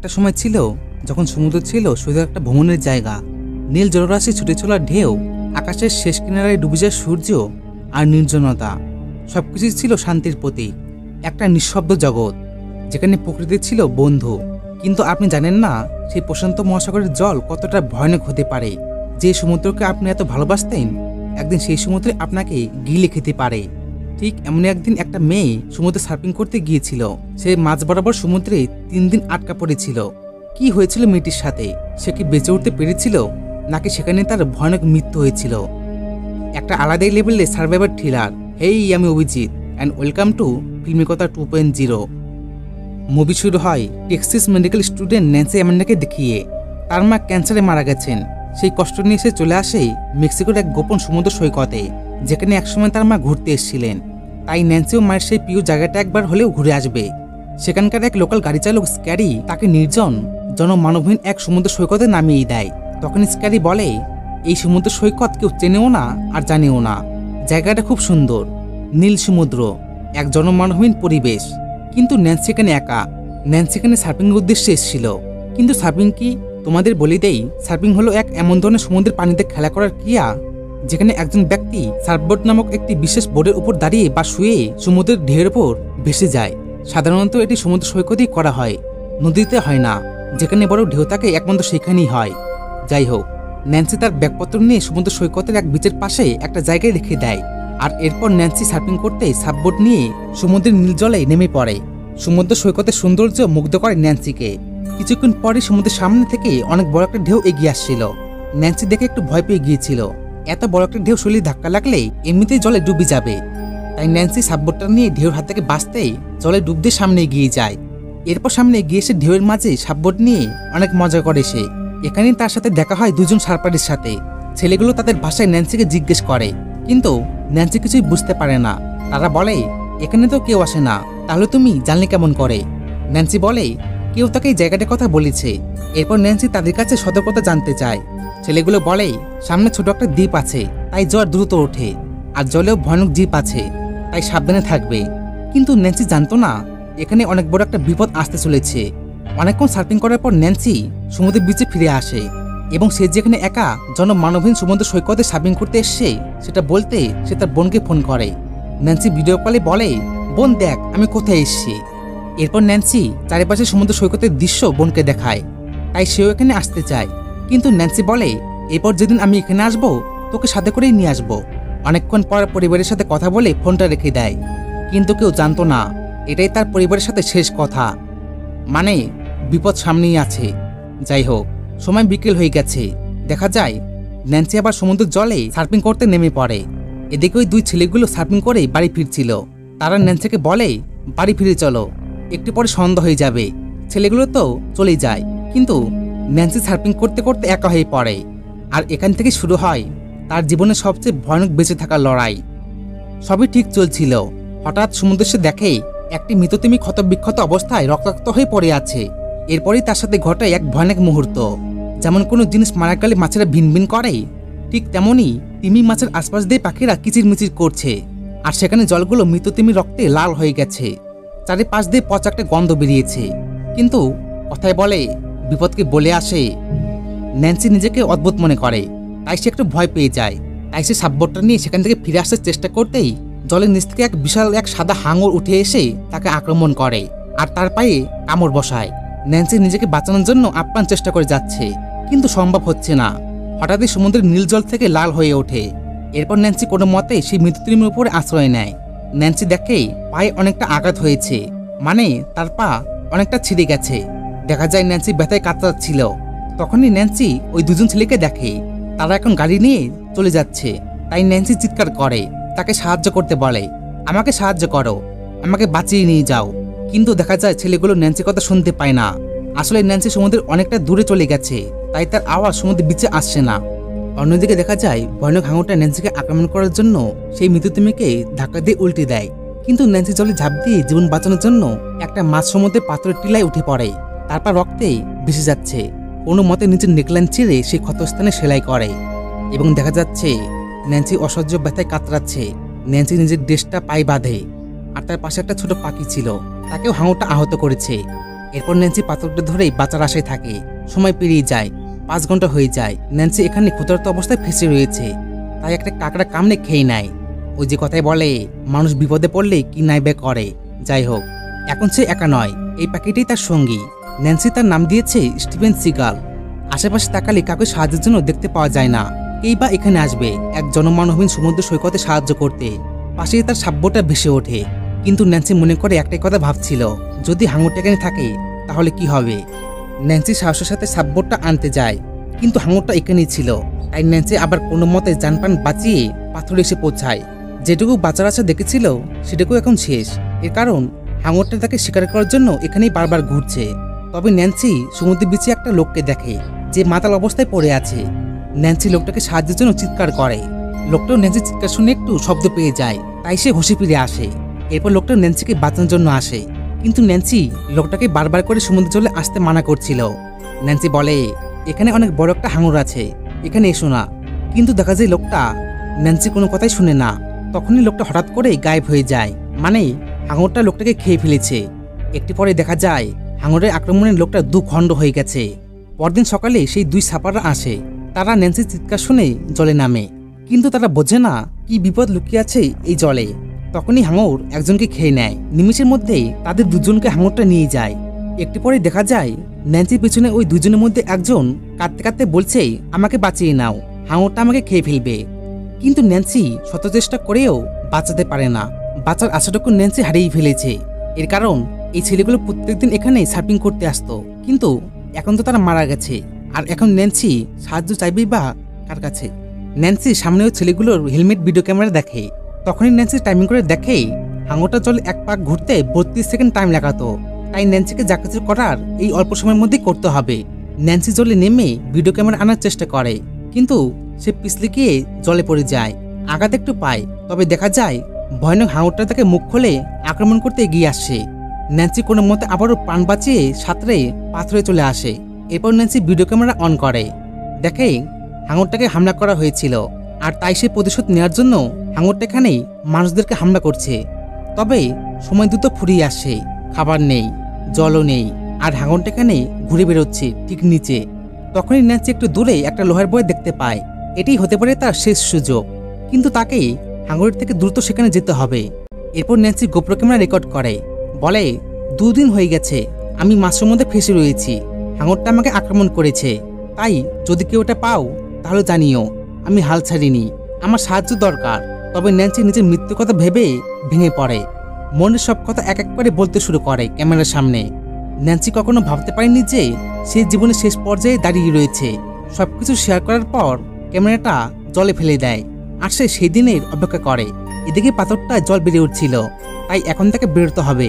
একটা সময় ছিল যখন সমুদ্র ছিল শুধু একটা ভ্রমণের জায়গা। নীল জলরাশি ছুটে চলা ঢেউ, আকাশের শেষ কিনারায় ডুবে যায় সূর্য, আর নির্জনতা সবকিছুই ছিল শান্তির প্রতীক। একটা নিঃশব্দ জগৎ যেখানে প্রকৃতি ছিল বন্ধু। কিন্তু আপনি জানেন না সেই প্রশান্ত মহাসাগরের জল কতটা ভয়ানক হতে পারে। যে সমুদ্রকে আপনি এত ভালোবাসতেন একদিন সেই সমুদ্রে আপনাকে গিলে খেতে পারে। ঠিক এমন একদিন একটা মেয়ে সমুদ্রে সার্ফিং করতে গিয়েছিল। সে মাঝ বরাবর সমুদ্রে 3 দিন আটকা পড়েছিল। কি হয়েছিল মেয়েটির সাথে? সে কি বেঁচে উঠতে পেরেছিল, নাকি সেখানে তার ভয়ানক মৃত্যু হয়েছিল? একটা আলাদাই লেভেলের সার্ভাইভার থ্রিলার। হেই, আমি Abhijit and welcome to Filmikata 2.0। Movie শুরু হয় টেক্সাস মেডিকেল স্টুডেন্ট ন্যান্সি অ্যামান্ডাকে দেখিয়ে। তার মা ক্যান্সারে মারা গেছেন। সেই কষ্ট নিয়ে সে চলে আসে মেক্সিকোর এক গোপন সমুদ্র সৈকতে, যেখানে একসময় তার মা ঘুরতে এসেছিলেন। তাই ন্যান্সিও মায়ের সেই প্রিয় জায়গাটা একবার হলেও ঘুরে আসবে। সেখানকার এক লোকাল গাড়ি চালক স্ক্যারি তাকে নির্জন জনমানবহীন এক সমুদ্র সৈকতে নামিয়ে দেয়। তখন স্ক্যারি বলে, এই সমুদ্র সৈকত কেউ চেনেও না আর জানেও না। জায়গাটা খুব সুন্দর, নীল সমুদ্র, এক জনমানবহীন পরিবেশ। কিন্তু ন্যান্সি এখানে একা। ন্যান্সি এখানে সার্ফিংয়ের উদ্দেশ্যে এসেছিল। কিন্তু সার্ফিং কি? তোমাদের বলে দেই, সার্ফিং হলো এক এমন ধরনের সমুদ্রের পানিতে খেলা করার ক্রিয়া যেখানে একজন ব্যক্তি সার্ফবোর্ড নামক একটি বিশেষ বোর্ডের উপর দাঁড়িয়ে বা শুয়ে সমুদ্রের ঢেউয়ের উপর ভেসে যায়। সাধারণত এটি সমুদ্র সৈকতেই করা হয়, নদীতে হয় না। যেখানে বড় ঢেউ থাকে একমাত্র সেখানেই হয়। যাই হোক, ন্যান্সি তার ব্যাগপত্র নিয়ে সমুদ্র সৈকতের এক বিচের পাশে একটা জায়গায় রেখে দেয়। আর এরপর ন্যান্সি সার্ফিং করতে সার্ফবোর্ড নিয়ে সমুদ্রের নীল জলে নেমে পড়ে। সমুদ্র সৈকতের সৌন্দর্য মুগ্ধ করে ন্যান্সিকে। কিছুক্ষণ পরে সমুদ্রের সামনে থেকে অনেক বড় একটা ঢেউ এগিয়ে আসছিল। ন্যান্সি দেখে একটু ভয় পেয়ে গিয়েছিল। এত বড় একটা ঢেউ শরীরে ধাক্কা লাগলে এমনিতেই জলে ডুবে যাবে। তাই ন্যান্সি সার্ফবোর্ডটা নিয়ে ঢেউর হাত থেকে বাঁচতেই জলে ডুব দিয়ে সামনে এগিয়ে যায়। এরপর সামনে এগিয়ে এসে ঢেউয়ের মাঝে সার্ফবোর্ড নিয়ে অনেক মজা করে সে। এখানেই তার সাথে দেখা হয় দুজন সার্ফারের সাথে। ছেলেগুলো তাদের ভাষায় ন্যান্সিকে জিজ্ঞেস করে, কিন্তু ন্যান্সি কিছুই বুঝতে পারে না। তারা বলে, এখানে তো কেউ আসে না, তাহলে তুমি জানলে কেমন করে? ন্যান্সি বলে, কেউ তাকে এই জায়গাটার কথা বলেছে। এরপর ন্যান্সি তাদের কাছে সতর্কতা জানতে চায়। ছেলেগুলো বলে, সামনে ছোট একটা দ্বীপ আছে, তাই জ্বর দ্রুত ওঠে, আর জলেও ভয়ানক দ্বীপ আছে, তাই সাবধানে থাকবে। কিন্তু ন্যান্সি জানতো না এখানে অনেক বড় একটা বিপদ আসতে চলেছে। অনেকক্ষণ সার্ফিং করার পর ন্যান্সি সমুদ্রের বিচে ফিরে আসে এবং সে যেখানে একা জনমানবহীন সমুদ্র সৈকতে সার্ফিং করতে এসছে সেটা বলতে সে তার বোনকে ফোন করে। ন্যান্সি ভিডিও কলে বলে, বোন দেখ আমি কোথায় এসেছি। এরপর ন্যান্সি চারিপাশে সমুদ্র সৈকতের দৃশ্য বোনকে দেখায়, তাই সেও এখানে আসতে চায়। কিন্তু ন্যান্সি বলে, এরপর যেদিন আমি এখানে আসবো তোকে সাথে করেই নিয়ে আসবো। অনেকক্ষণ পর পরিবারের সাথে কথা বলে ফোনটা রেখে দেয়। কিন্তু কেউ জানতো না এটাই তার পরিবারের সাথে শেষ কথা, মানে বিপদ সামনেই আছে। যাই হোক, সময় বিকেল হয়ে গেছে। দেখা যায় ন্যান্সি আবার সমুদ্রের জলে সার্ফিং করতে নেমে পড়ে। এদিকে ওই দুই ছেলেগুলো সার্ফিং করে বাড়ি ফিরছিল। তারা ন্যান্সিকে বলে, বাড়ি ফিরে চলো, একটু পরে সন্ধ্যা হয়ে যাবে। ছেলেগুলো তো চলেই যায়, কিন্তু ন্যান্সি সার্ফিং করতে করতে একা হয়ে পড়ে। আর এখান থেকে শুরু হয় তার জীবনের সবচেয়ে ভয়ানক বেঁচে থাকার লড়াই। সবই ঠিক চলছিল, হঠাৎ সমুদ্রে সে দেখে একটি মৃত তিমি ক্ষতবিক্ষত অবস্থায় রক্তাক্ত হয়ে পড়ে আছে। এরপরেই তার সাথে ঘটে এক ভয়ানক মুহূর্ত। যেমন কোনো জিনিস মারা গেলে মাছেরা ভিনভিন করে, ঠিক তেমনই তিমি মাছের আশপাশ দিয়ে পাখিরা কিচিরমিচির করছে। আর সেখানে জলগুলো মৃত তিমির রক্তে লাল হয়ে গেছে। চারিপাশ দিয়ে পচা একটা গন্ধ বেরিয়েছে। কিন্তু কথায় বলে, বিপদকে বলে আসে। ন্যান্সি নিজেকে অদ্ভুত মনে করে, তাই সে একটু ভয় পেয়ে যায়। তাই সে সাববোর্ডটা নিয়ে সেখান থেকে ফিরে আসার চেষ্টা করতেই জলের নিচ থেকে এক বিশাল এক সাদা হাঙর উঠে এসে তাকে আক্রমণ করে আর তার পায়ে কামড় বসায়। ন্যান্সি নিজেকে বাঁচানোর জন্য আপ্রাণ চেষ্টা করে যাচ্ছে, কিন্তু সম্ভব হচ্ছে না। হঠাৎই সমুদ্রের নীল জল থেকে লাল হয়ে ওঠে। এরপর ন্যান্সি কোনো মতে সেই মৃত তিমির উপরে আশ্রয় নেয়। ন্যান্সি দেখে পায়ে অনেকটা আঘাত হয়েছে, মানে তার পা অনেকটা ছিঁড়ে গেছে। দেখা যায় ন্যান্সি ব্যথায় কাতরাচ্ছিল। তখনই ন্যান্সি ওই দুজন ছেলেকে দেখে, তারা এখন গাড়ি নিয়ে চলে যাচ্ছে। তাই ন্যান্সি চিৎকার করে, তাকে সাহায্য করতে বলে, আমাকে সাহায্য করো, আমাকে বাঁচিয়ে নিয়ে যাও। কিন্তু দেখা যায় ছেলেগুলো ন্যান্সির কথা শুনতে পায় না। আসলে ন্যান্সি সমুদ্রের অনেকটা দূরে চলে গেছে, তাই তার আওয়াজ সমুদ্রের বিচে আসছে না। অন্যদিকে দেখা যায় ভয়ানক হাঙরটা ন্যান্সিকে আক্রমণ করার জন্য সেই মৃত তিমিকে ধাক্কা দিয়ে উল্টে দেয়। কিন্তু ন্যান্সি জলে ঝাঁপ দিয়ে জীবন বাঁচানোর জন্য একটা মাছ সমুদ্রে পাথরের টিলায় উঠে পড়ে। তারপর রক্তে ভেসে যাচ্ছে। কোনো মতে নিচের নেকলাইন ছিঁড়ে সেই ক্ষতস্থানে সেলাই করে এবং দেখা যাচ্ছে ন্যান্সি অসহ্য ব্যথায় কাতরাচ্ছে। ন্যান্সি নিজের ড্রেসটা পায়ে বাঁধে, আর তার পাশে একটা ছোট পাখি ছিল, তাকেও হাঙরটা আহত করেছে। এরপর ন্যান্সি পাথরটা ধরেই বাঁচার আশায় থাকে। সময় পেরিয়ে যায়, 5 ঘন্টা হয়ে যায়। ন্যান্সি এখানে ক্ষুধার্ত অবস্থায় ফেঁসে রয়েছে, তাই একটা কাকড়া কামড়ে খেয়ে নেয়। ওই যে কথায় বলে, মানুষ বিপদে পড়লে কি নাইবে করে। যাই হোক, এখন সে একা নয়, এই পাখিটাই তার সঙ্গী। ন্যান্সি তার নাম দিয়েছে স্টিভেন সিগাল। আশেপাশে তাকালে কাউকে সাহায্যের জন্য দেখতে পাওয়া যায় না। এই বা এখানে আসবে এক জনমানবহীন সমুদ্র সৈকতে সাহায্য করতে। পাশেই তার সাব্যটা ভেসে ওঠে। কিন্তু ন্যান্সি মনে করে একটাই কথা ভাবছিল, যদি হাঙরটা এখানে থাকে তাহলে কি হবে। ন্যান্সি সাহসের সাথে সাব্যটা আনতে যায়, কিন্তু হাঙরটা এখানেই ছিল। তাই ন্যান্সি আবার কোনো মতে জানপ্রাণ বাঁচিয়ে পাথরে এসে পৌঁছায়। যেটুকু বাঁচার আশা দেখেছিল সেটুকু এখন শেষ। এর কারণ হাঙরটা তাকে শিকার করার জন্য এখানেই বারবার ঘুরছে। তবে ন্যান্সি সমুদ্রের বিচে একটা লোককে দেখে, যে মাতাল অবস্থায় পড়ে আছে। ন্যান্সি লোকটাকে সাহায্যের জন্য চিৎকার করে। লোকটাও ন্যান্সির চিৎকার শুনে একটু শব্দ পেয়ে যায়, তাই সে হুঁশে ফিরে আসে। এরপর লোকটা ন্যান্সিকে বাঁচানোর জন্য আসে, কিন্তু ন্যান্সি লোকটাকে বারবার করে সমুদ্র জলে আসতে মানা করছিল। ন্যান্সি বলে, এখানে অনেক বড় একটা হাঙর আছে, এখানে এসো না। কিন্তু দেখা যায় লোকটা ন্যান্সি কোনো কথাই শুনে না। তখনই লোকটা হঠাৎ করে গায়েব হয়ে যায়, মানে হাঙরটা লোকটাকে খেয়ে ফেলেছে। একটু পরে দেখা যায় হাঙরের আক্রমণে লোকটা 2 খণ্ড হয়ে গেছে। পরদিন সকালে সেই 2 সাপাররা আসে। তারা ন্যান্সির চিৎকার শুনে জলে নামে, কিন্তু তারা বোঝে না কি বিপদ লুকিয়ে আছে এই জলে। তখনই হাঙর একজনকে খেয়ে নেয়। নিমিষের মধ্যেই তাদের 2জনকে হাঙরটা নিয়ে যায়। একটু পরে দেখা যায় ন্যান্সির পেছনে ওই 2জনের মধ্যে একজন কাঁদতে কাঁদতে বলছে, আমাকে বাঁচিয়ে নাও, হাঙরটা আমাকে খেয়ে ফেলবে। কিন্তু ন্যান্সি শত চেষ্টা করেও বাঁচাতে পারে না। বাঁচার আশাটুকু ন্যান্সি হারিয়ে ফেলেছে। এর কারণ এই ছেলেগুলো প্রত্যেকদিন এখানে সার্ফিং করতে আসতো, কিন্তু এখন তো তারা মারা গেছে। আর এখন ন্যান্সি সাহায্য চাইবেই বা কার কাছে। ন্যান্সি সামনে ওই ছেলেগুলোর হেলমেট ভিডিও ক্যামেরা দেখে। তখনই ন্যান্সি টাইমিং করে দেখে হাঙরটা জলে 1 পাক ঘুরতে 32 সেকেন্ড টাইম লাগাতো। তাই ন্যান্সিকে যা কিছু করার এই অল্প সময়ের মধ্যেই করতে হবে। ন্যান্সি জলে নেমে ভিডিও ক্যামেরা আনার চেষ্টা করে, কিন্তু সে পিছলে গিয়ে জলে পড়ে যায়। আঘাত একটু পায়, তবে দেখা যায় ভয়ানক হাঙরটা তাকে মুখ খুলে আক্রমণ করতে এগিয়ে আসছে। ন্যান্সি কোনো মতে আবারও প্রাণ বাঁচিয়ে সাঁতরে পাথরে চলে আসে। এরপর ন্যান্সি ভিডিও ক্যামেরা অন করে, দেখে হাঙরটাকে হামলা করা হয়েছিল, আর তাই সে প্রতিশোধ নেওয়ার জন্য হাঙরটা এখানেই মানুষদেরকে হামলা করছে। তবে সময় দ্রুত ফুরিয়ে আসে, খাবার নেই, জলও নেই, আর হাঙরটা এখানে ঘুরে বেরোচ্ছে ঠিক নিচে। তখনই ন্যান্সি একটু দূরে একটা লোহার বয় দেখতে পায়। এটাই হতে পারে তার শেষ সুযোগ, কিন্তু তাকে হাঙরের থেকে দ্রুত সেখানে যেতে হবে। এরপর ন্যান্সি গোপ্রো ক্যামেরা রেকর্ড করে, বলে, 2 দিন হয়ে গেছে আমি মাছের মধ্যে ফেসে রয়েছি। হাঙরটা আমাকে আক্রমণ করেছে, তাই যদি কেউ ওটা পাও তাহলে জানিও। আমি হাল ছাড়িনি, আমার সাহায্য দরকার। তবে ন্যান্সি নিজের মৃত্যুর কথা ভেবে ভেঙে পড়ে। মনের সব কথা এক এক করে বলতে শুরু করে ক্যামেরার সামনে। ন্যান্সি কখনো ভাবতে পারেনি যে সে জীবনের শেষ পর্যায়ে দাঁড়িয়ে রয়েছে। সবকিছু শেয়ার করার পর ক্যামেরাটা জলে ফেলে দেয়, আর সে সেই দিনের অপেক্ষা করে। এদিকে পাথরটায় জল বেরিয়ে উঠছিল, তাই এখন তাকে বেরোতে হবে,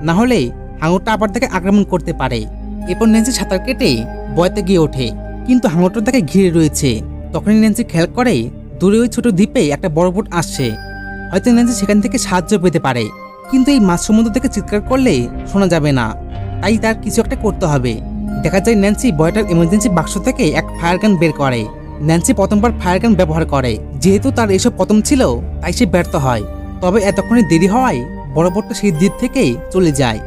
না হলে হাঙরটা আবার তাকে আক্রমণ করতে পারে। এরপর ন্যান্সি সাঁতার কেটে বয়তে গিয়ে ওঠে, কিন্তু হাঙরটা তাকে ঘিরে রয়েছে। তখনই ন্যান্সি খেয়াল করে দূরে ওই ছোট দ্বীপে একটা বড় বোট আসছে। হয়তো ন্যান্সি সেখান থেকে সাহায্য পেতে পারে, কিন্তু এই মাঝ সমুদ্র থেকে চিৎকার করলে শোনা যাবে না, তাই তার কিছু একটা করতে হবে। দেখা যায় ন্যান্সি বয়টার এমার্জেন্সি বাক্স থেকে এক ফায়ার গান বের করে। ন্যান্সি প্রথমবার ফায়ার গান ব্যবহার করে, যেহেতু তার এসব প্রথম ছিল তাই সে ব্যর্থ হয়। তবে এতক্ষণে দেরি হওয়ায় বড় বোটটা সেই দ্বীপ থেকে চলে যায়।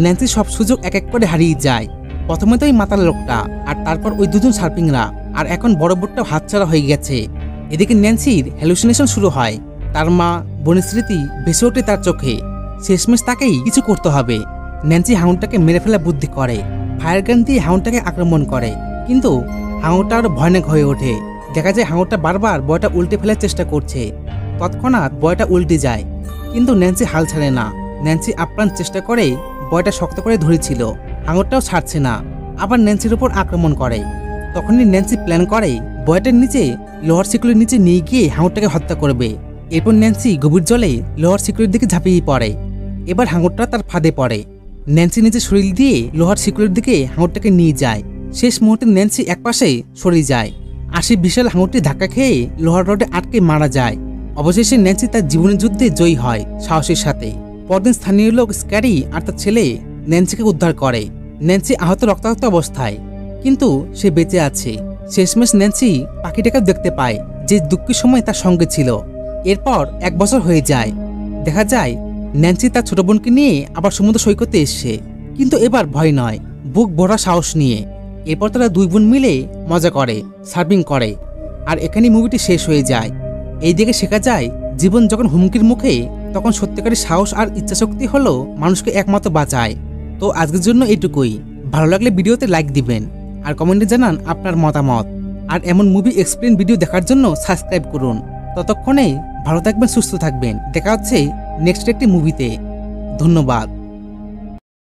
ন্যান্সি সব সুযোগ এক এক করে হারিয়ে যায়। প্রথমে তো ওই মাতাল লোকটা, আর তারপর ওই 2জন সার্ফিংরা, আর এখন বড় বোটটা হাতছাড়া হয়ে গেছে। এদিকে ন্যান্সির হ্যালুসিনেশন শুরু হয়। তার মা, বোনের স্মৃতি ভেসে ওঠে তার চোখে। শেষমেশ তাকেই কিছু করতে হবে। ন্যান্সি হাঙরটাকে মেরে ফেলা বুদ্ধি করে, ফায়ার গান দিয়ে হাঙরটাকে আক্রমণ করে, কিন্তু হাঙরটা আরো ভয়ানক হয়ে ওঠে। দেখা যায় হাঙরটা বারবার বয়টা উল্টে ফেলার চেষ্টা করছে। তৎক্ষণাৎ বয়টা উল্টে যায়, কিন্তু ন্যান্সি হাল ছাড়ে না। ন্যান্সি আপ্রাণ চেষ্টা করে বয়টা শক্ত করে ধরেছিল, হাঙরটাও ছাড়ছে না। আবার ন্যান্সির উপর আক্রমণ করে। তখনই ন্যান্সি প্ল্যান করে বয়টার নিচে লোহার শিকলের নিচে নিয়ে গিয়ে হাঙরটাকে হত্যা করবে। এরপর ন্যান্সি গভীর জলে লোহার শিকলের দিকে ঝাঁপিয়ে পড়ে। এবার হাঙরটা তার ফাঁদে পড়ে। ন্যান্সি নিজের শরীর দিয়ে লোহার শিকলের দিকে হাঙরটাকে নিয়ে যায়। শেষ মুহূর্তে ন্যান্সি একপাশে সরে যায়, আর সেই বিশাল হাঙরটি ধাক্কা খেয়ে লোহার রডে আটকে মারা যায়। অবশেষে ন্যান্সি তার জীবনের যুদ্ধে জয়ী হয় সাহসের সাথে। পরদিন স্থানীয় লোক স্ক্যারি আর তার ছেলে ন্যান্সিকে উদ্ধার করে। ন্যান্সি আহত রক্তাক্ত অবস্থায়, কিন্তু সে বেঁচে আছে। শেষমেশ ন্যান্সি পাখিটাকে দেখতে পায়, যে দুঃখের সময় তার সঙ্গে ছিল। এরপর 1 বছর হয়ে যায়। দেখা যায় ন্যান্সি তার ছোট বোনকে নিয়ে আবার সমুদ্র সৈকতে এসছে। কিন্তু এবার ভয় নয়, বুক ভরা সাহস নিয়ে। এরপর তারা দুই বোন মিলে মজা করে, সার্ফিং করে, আর এখানেই মুভিটি শেষ হয়ে যায়। এই দিকে শেখা যায় জীবন যখন হুমকির মুখে, তখন সত্যিকারের সাহস আর ইচ্ছাশক্তি হলো মানুষকে একমাত্র বাঁচায়। তো আজকের জন্য এইটুকুই। ভালো লাগলে ভিডিওতে লাইক দিবেন আর কমেন্টে জানান আপনার মতামত। আর এমন মুভি এক্সপ্লেন ভিডিও দেখার জন্য সাবস্ক্রাইব করুন। ততক্ষণে ভালো থাকবেন, সুস্থ থাকবেন। দেখা হচ্ছে নেক্সট একটি মুভিতে। ধন্যবাদ।